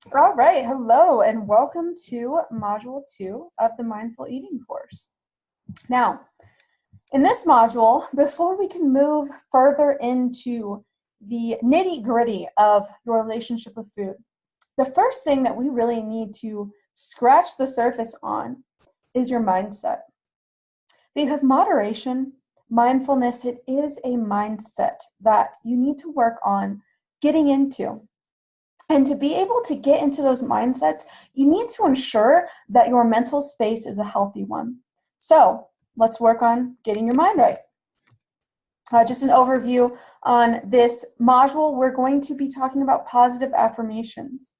All right, hello, and welcome to Module 2 of the Mindful Eating course. Now, in this module, before we can move further into the nitty-gritty of your relationship with food, the first thing that we really need to scratch the surface on is your mindset. Because moderation, mindfulness, it is a mindset that you need to work on getting into. And to be able to get into those mindsets, you need to ensure that your mental space is a healthy one. So let's work on getting your mind right. Just an overview on this module, we're going to be talking about positive affirmations.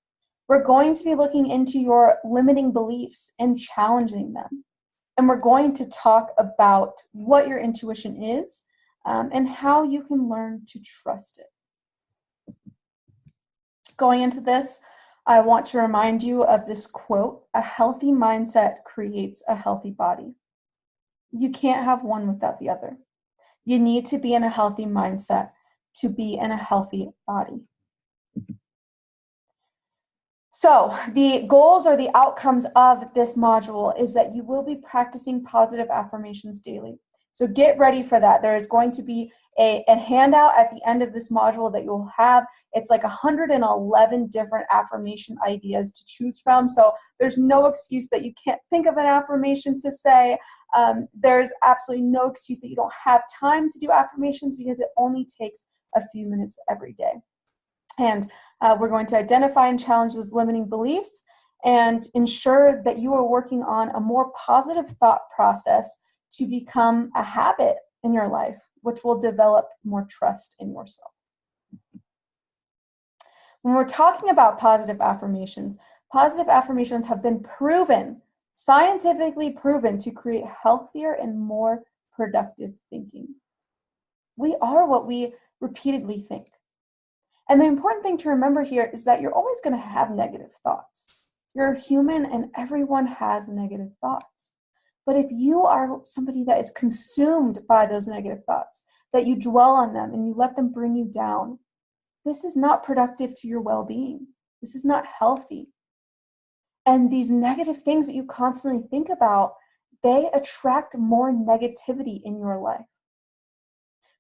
We're going to be looking into your limiting beliefs and challenging them. And we're going to talk about what your intuition is and how you can learn to trust it. Going into this, I want to remind you of this quote: a healthy mindset creates a healthy body. You can't have one without the other. You need to be in a healthy mindset to be in a healthy body. So the goals or the outcomes of this module is that you will be practicing positive affirmations daily. So get ready for that. There is going to be a handout at the end of this module that you'll have. It's like 111 different affirmation ideas to choose from. So there's no excuse that you can't think of an affirmation to say. There's absolutely no excuse that you don't have time to do affirmations, because it only takes a few minutes every day. And we're going to identify and challenge those limiting beliefs and ensure that you are working on a more positive thought process to become a habit in your life, which will develop more trust in yourself. When we're talking about positive affirmations have been proven, scientifically proven, to create healthier and more productive thinking. We are what we repeatedly think. And the important thing to remember here is that you're always going to have negative thoughts. You're human and everyone has negative thoughts. But if you are somebody that is consumed by those negative thoughts, that you dwell on them and you let them bring you down, this is not productive to your well-being. This is not healthy. And these negative things that you constantly think about, they attract more negativity in your life.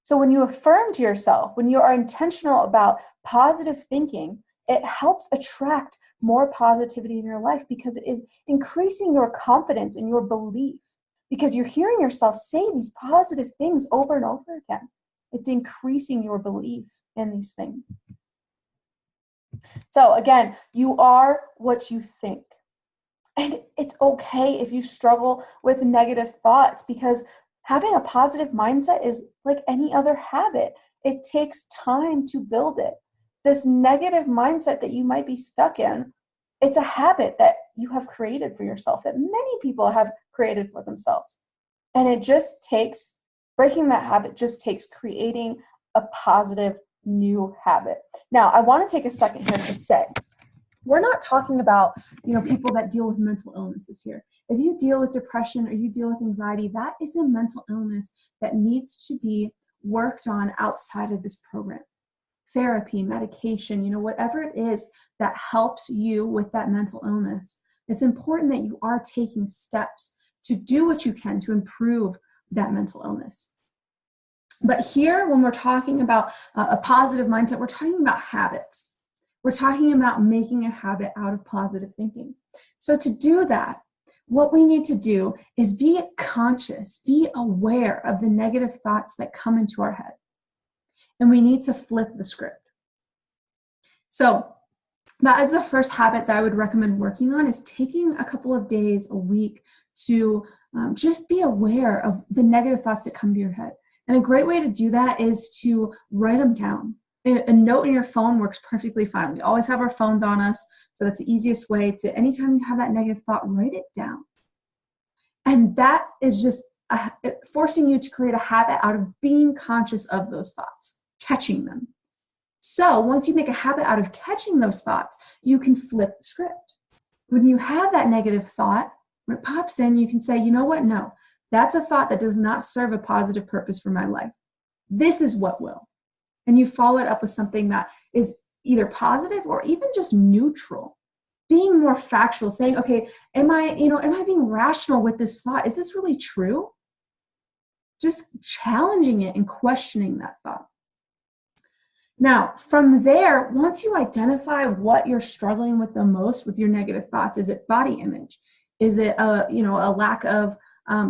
So when you affirm to yourself, when you are intentional about positive thinking, it helps attract more positivity in your life, because it is increasing your confidence in your belief, because you're hearing yourself say these positive things over and over again. It's increasing your belief in these things. So again, you are what you think. And it's okay if you struggle with negative thoughts, because having a positive mindset is like any other habit. It takes time to build it. This negative mindset that you might be stuck in, it's a habit that you have created for yourself, that many people have created for themselves. And it just takes, breaking that habit just takes creating a positive new habit. Now, I want to take a second here to say, we're not talking about, people that deal with mental illnesses here. If you deal with depression or you deal with anxiety, that is a mental illness that needs to be worked on outside of this program. Therapy, medication, whatever it is that helps you with that mental illness, it's important that you are taking steps to do what you can to improve that mental illness. But here, when we're talking about a positive mindset, we're talking about habits. We're talking about making a habit out of positive thinking. So to do that, what we need to do is be conscious, be aware of the negative thoughts that come into our head. And we need to flip the script. So that is the first habit that I would recommend working on, is taking a couple of days, a week, to just be aware of the negative thoughts that come to your head. And a great way to do that is to write them down. A note in your phone works perfectly fine. We always have our phones on us, so that's the easiest way to, anytime you have that negative thought, write it down. And that is just forcing you to create a habit out of being conscious of those thoughts, catching them. So once you make a habit out of catching those thoughts, you can flip the script. When you have that negative thought, when it pops in, you can say, you know what? No, that's a thought that does not serve a positive purpose for my life. This is what will. And you follow it up with something that is either positive or even just neutral. being more factual, saying, okay, am I being rational with this thought? Is this really true? Just challenging it and questioning that thought. Now, from there, once you identify what you're struggling with the most with your negative thoughts, is it body image? Is it a lack of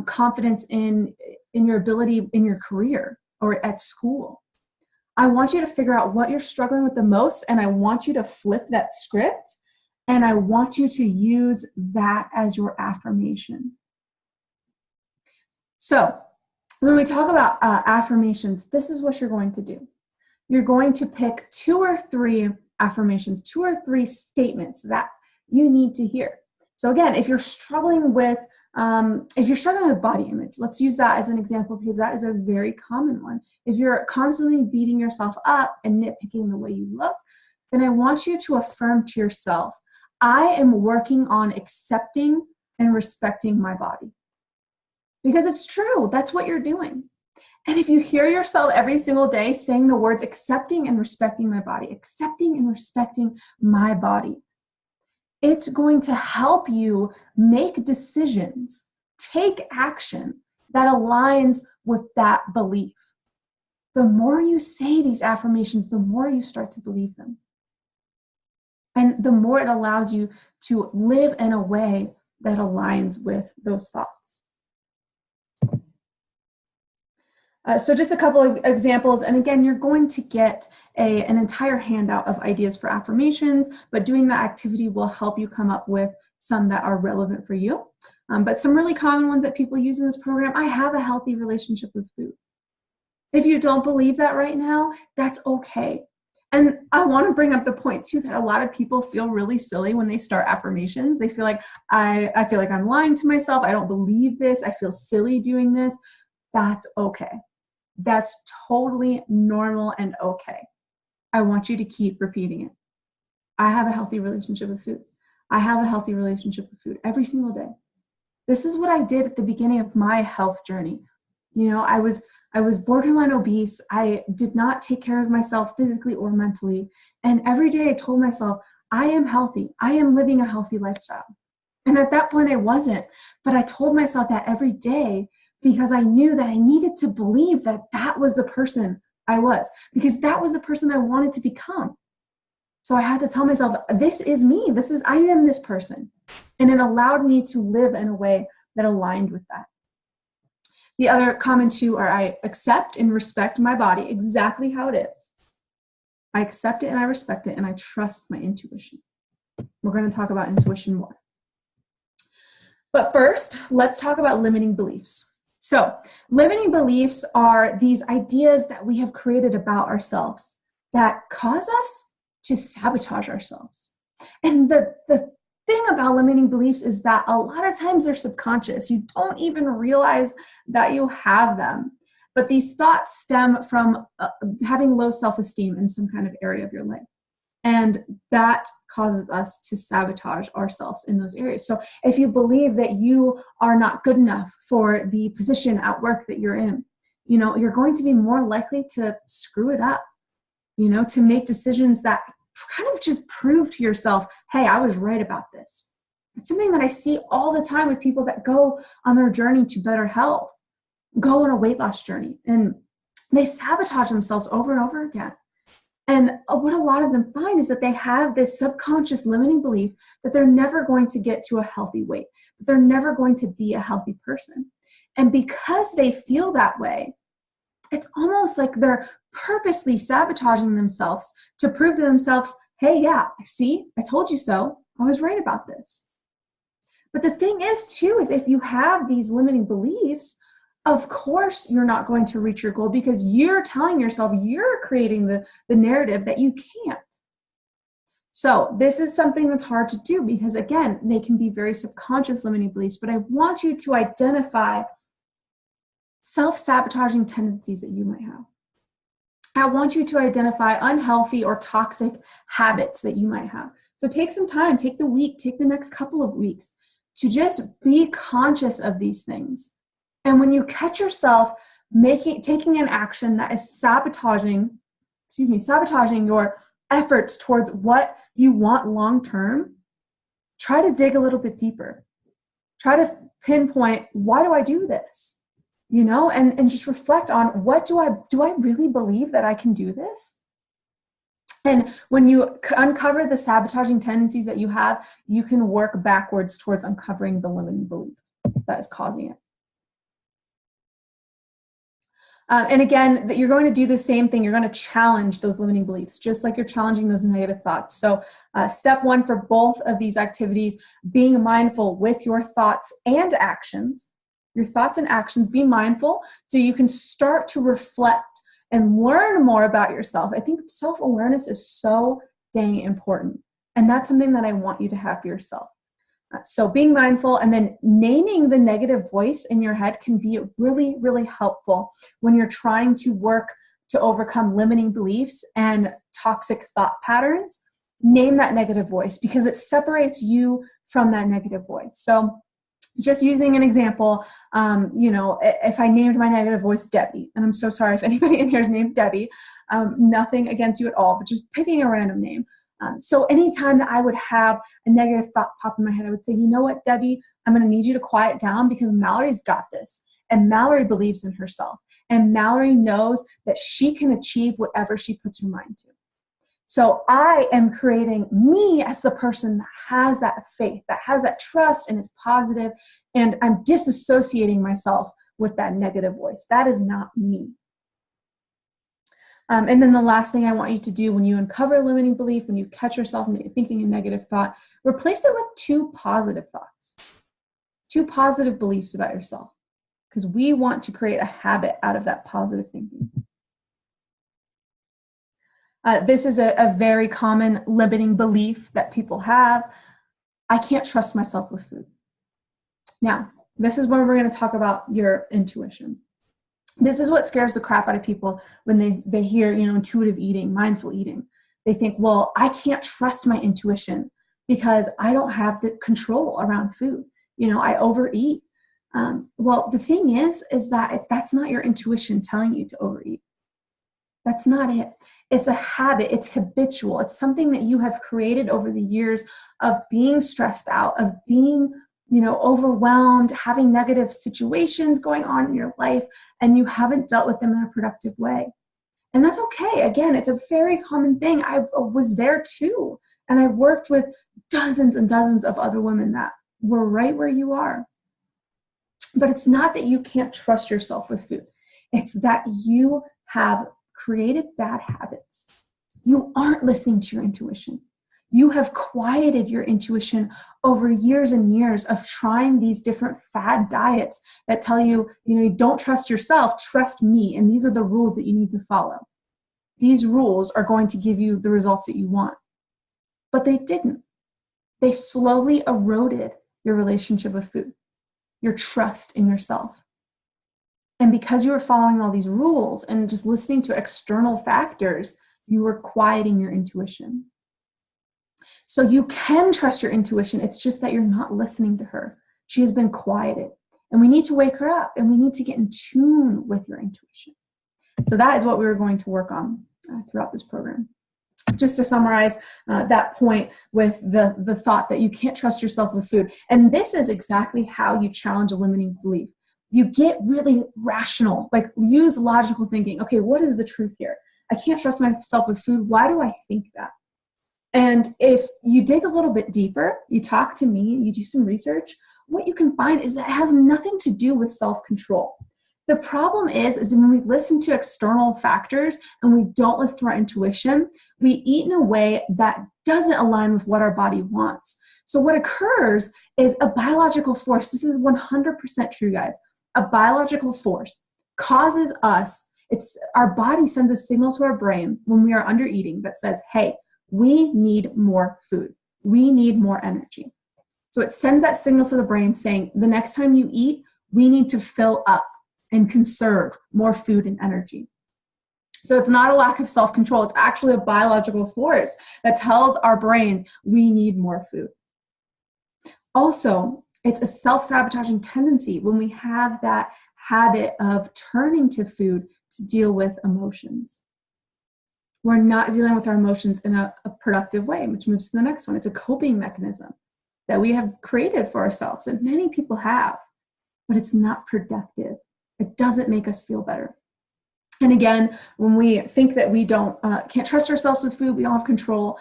confidence in your ability in your career or at school? I want you to figure out what you're struggling with the most, and I want you to flip that script, and I want you to use that as your affirmation. So when we talk about affirmations, this is what you're going to do. You're going to pick 2 or 3 affirmations, 2 or 3 statements that you need to hear. So again, if you're struggling with body image, let's use that as an example because that is a very common one. If you're constantly beating yourself up and nitpicking the way you look, then I want you to affirm to yourself, I am working on accepting and respecting my body. Because it's true, that's what you're doing. And if you hear yourself every single day saying the words accepting and respecting my body, accepting and respecting my body, it's going to help you make decisions, take action that aligns with that belief. The more you say these affirmations, the more you start to believe them. And the more it allows you to live in a way that aligns with those thoughts. So just a couple of examples, and again, you're going to get an entire handout of ideas for affirmations, but doing that activity will help you come up with some that are relevant for you. But some really common ones that people use in this program, I have a healthy relationship with food. If you don't believe that right now, that's okay. And I want to bring up the point too that a lot of people feel really silly when they start affirmations. They feel like, I feel like I'm lying to myself. I don't believe this. I feel silly doing this. That's okay. That's totally normal and okay. I want you to keep repeating it. I have a healthy relationship with food. I have a healthy relationship with food every single day. This is what I did at the beginning of my health journey. I was borderline obese. I did not take care of myself physically or mentally. And every day I told myself, I am healthy. I am living a healthy lifestyle. And at that point I wasn't, but I told myself that every day because I knew that I needed to believe that that was the person I was, because that was the person I wanted to become. So I had to tell myself, this is me. I am this person. And it allowed me to live in a way that aligned with that. The other common 2 are I accept and respect my body exactly how it is. I accept it and I respect it and I trust my intuition. We're going to talk about intuition more. But first, let's talk about limiting beliefs. So limiting beliefs are these ideas that we have created about ourselves that cause us to sabotage ourselves. And the thing about limiting beliefs is that a lot of times they're subconscious. You don't even realize that you have them. But these thoughts stem from having low self-esteem in some kind of area of your life. And that causes us to sabotage ourselves in those areas. So if you believe that you are not good enough for the position at work that you're in, you're going to be more likely to screw it up, to make decisions that kind of just prove to yourself, hey, I was right about this. It's something that I see all the time with people that go on their journey to better health, go on a weight loss journey, and they sabotage themselves over and over again. And what a lot of them find is that they have this subconscious limiting belief that they're never going to get to a healthy weight, that they're never going to be a healthy person. And because they feel that way, it's almost like they're purposely sabotaging themselves to prove to themselves, hey, yeah, see, I told you so. I was right about this. But the thing is, too, is if you have these limiting beliefs, of course you're not going to reach your goal because you're telling yourself, you're creating the narrative that you can't. So this is something that's hard to do because, again, they can be very subconscious limiting beliefs, but I want you to identify self-sabotaging tendencies that you might have. I want you to identify unhealthy or toxic habits that you might have. So take some time, take the week, take the next couple of weeks to just be conscious of these things. And when you catch yourself taking an action that is sabotaging your efforts towards what you want long-term, try to dig a little bit deeper. Try to pinpoint, why do I do this? And just reflect on, do I really believe that I can do this? And when you uncover the sabotaging tendencies that you have, you can work backwards towards uncovering the limiting belief that is causing it. And again, that you're going to do the same thing. You're going to challenge those limiting beliefs, just like you're challenging those negative thoughts. So step one for both of these activities, being mindful with your thoughts and actions. Your thoughts and actions, be mindful so you can start to reflect and learn more about yourself. I think self-awareness is so dang important. And that's something that I want you to have for yourself. So being mindful and then naming the negative voice in your head can be really, really helpful when you're trying to work to overcome limiting beliefs and toxic thought patterns. Name that negative voice because it separates you from that negative voice. So just using an example, if I named my negative voice Debbie, and I'm so sorry if anybody in here is named Debbie, nothing against you at all, but just picking a random name. So anytime that I would have a negative thought pop in my head, I would say, you know what, Debbie, I'm going to need you to quiet down because Mallory's got this. And Mallory believes in herself. And Mallory knows that she can achieve whatever she puts her mind to. So I am creating me as the person that has that faith, that has that trust and is positive, and I'm disassociating myself with that negative voice. That is not me. And then the last thing I want you to do when you uncover a limiting belief, when you catch yourself thinking a negative thought, replace it with 2 positive thoughts, 2 positive beliefs about yourself, because we want to create a habit out of that positive thinking. This is a very common limiting belief that people have. I can't trust myself with food. Now, this is where we're going to talk about your intuition. This is what scares the crap out of people when they hear, intuitive eating, mindful eating. They think, well, I can't trust my intuition because I don't have the control around food. I overeat. Well, the thing is that that's not your intuition telling you to overeat. That's not it. It's a habit. It's habitual. It's something that you have created over the years of being stressed out, of being overwhelmed, having negative situations going on in your life, and you haven't dealt with them in a productive way. And that's okay. Again, it's a very common thing. I was there too. And I've worked with dozens and dozens of other women that were right where you are. But it's not that you can't trust yourself with food. It's that you have created bad habits. You aren't listening to your intuition. You have quieted your intuition over years and years of trying these different fad diets that tell you, you don't trust yourself, trust me, and these are the rules that you need to follow. These rules are going to give you the results that you want. But they didn't. They slowly eroded your relationship with food, your trust in yourself. And because you were following all these rules and just listening to external factors, you were quieting your intuition. So you can trust your intuition. It's just that you're not listening to her. She has been quieted. And we need to wake her up and we need to get in tune with your intuition. So that is what we were going to work on throughout this program. Just to summarize that point with the thought that you can't trust yourself with food. And this is exactly how you challenge a limiting belief. You get really rational, like use logical thinking. Okay, what is the truth here? I can't trust myself with food. Why do I think that? And if you dig a little bit deeper, you talk to me, you do some research, what you can find is that it has nothing to do with self-control. The problem is when we listen to external factors and we don't listen to our intuition, we eat in a way that doesn't align with what our body wants. So what occurs is a biological force. This is 100% true, guys. A biological force causes us, our body sends a signal to our brain when we are under eating that says, hey, we need more food. We need more energy. So it sends that signal to the brain saying, the next time you eat, we need to fill up and conserve more food and energy. So it's not a lack of self-control. It's actually a biological force that tells our brains we need more food. Also, it's a self-sabotaging tendency when we have that habit of turning to food to deal with emotions. We're not dealing with our emotions in a productive way, which moves to the next one. It's a coping mechanism. that we have created for ourselves, that many people have, but it's not productive. It doesn't make us feel better. And again, when we think that we can't trust ourselves with food, we don't have control,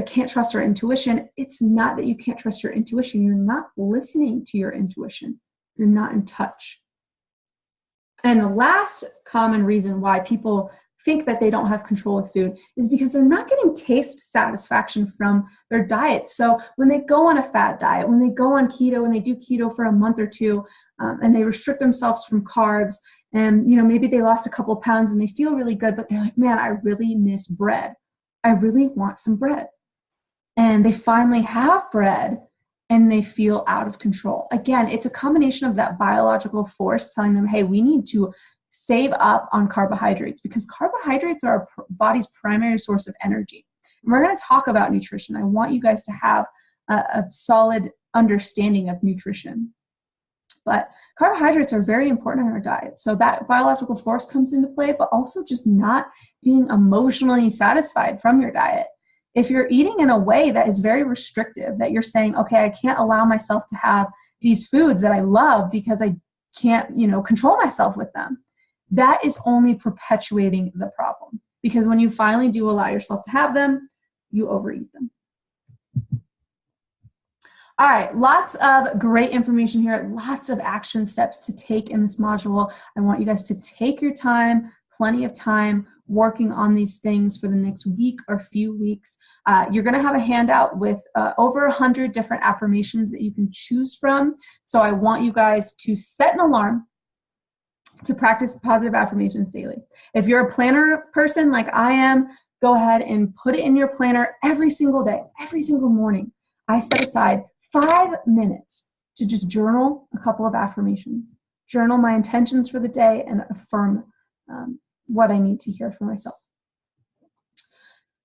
can't trust our intuition, it's not that you can't trust your intuition. You're not listening to your intuition. You're not in touch. And the last common reason why people think that they don't have control with food is because they're not getting taste satisfaction from their diet. So when they go on a fad diet, when they go on keto, when they do keto for a month or two, and they restrict themselves from carbs, and maybe they lost a couple of pounds and they feel really good, but they're like, man, I really miss bread. I really want some bread. And they finally have bread and they feel out of control. Again, it's a combination of that biological force telling them, hey, we need to save up on carbohydrates, because carbohydrates are our body's primary source of energy. And we're going to talk about nutrition. I want you guys to have a solid understanding of nutrition. But carbohydrates are very important in our diet. So that biological force comes into play, but also just not being emotionally satisfied from your diet. If you're eating in a way that is very restrictive, that you're saying, okay, I can't allow myself to have these foods that I love because I can't, control myself with them, that is only perpetuating the problem. Because when you finally do allow yourself to have them, you overeat them. All right, lots of great information here, lots of action steps to take in this module. I want you guys to take your time, plenty of time, working on these things for the next week or few weeks. You're going to have a handout with over 100 different affirmations that you can choose from. So I want you guys to set an alarm to practice positive affirmations daily. If you're a planner person like I am, go ahead and put it in your planner every single day, every single morning. I set aside 5 minutes to just journal a couple of affirmations, journal my intentions for the day, and affirm what I need to hear for myself.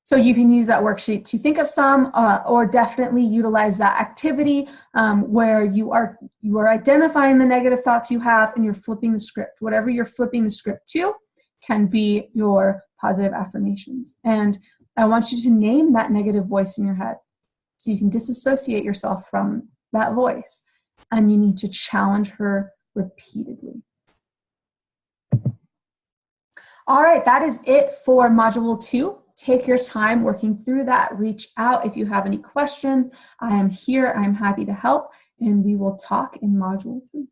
So you can use that worksheet to think of some, or definitely utilize that activity where you are identifying the negative thoughts you have and you're flipping the script. Whatever you're flipping the script to can be your positive affirmations. And I want you to name that negative voice in your head so you can disassociate yourself from that voice. And you need to challenge her repeatedly. All right, that is it for Module 2. Take your time working through that. Reach out if you have any questions. I am here. I'm happy to help, and we will talk in Module 3.